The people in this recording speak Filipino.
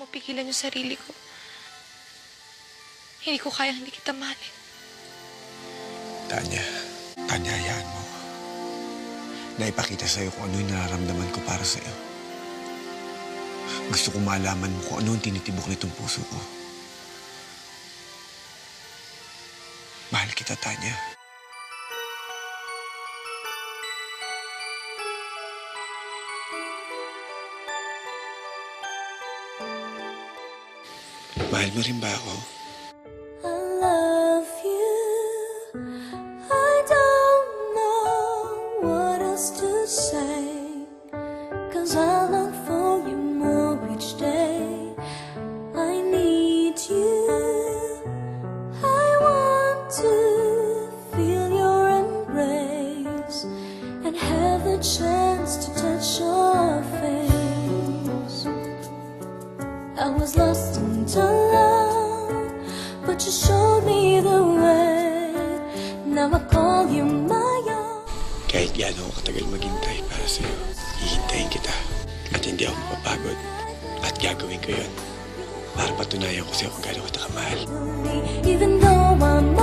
mapigilan yung sarili ko. Hindi ko kayang hindi kita mahalin. Tanya, hayaan mo. Naipakita sa'yo kung ano yung nararamdaman ko para sa'yo. Gusto kong malaman mo kung ano yung tinitibok nitong puso ko. Mahal kita, Tanya. Mahal mo rin ba ako? I love you. I don't know what else to say, 'cause I long for you more each day. I need you. I want to feel your embrace and have the chance to touch your face. I was lost into love, but you showed me the way. Now I call you my own. Kahit gaano ako katagal maghintay para sa'yo, hihintayin kita. At hindi ako mapapagod. At gagawin ko yun para patunayan ko sa'yo kung gaano kita kamahal. Even though I'm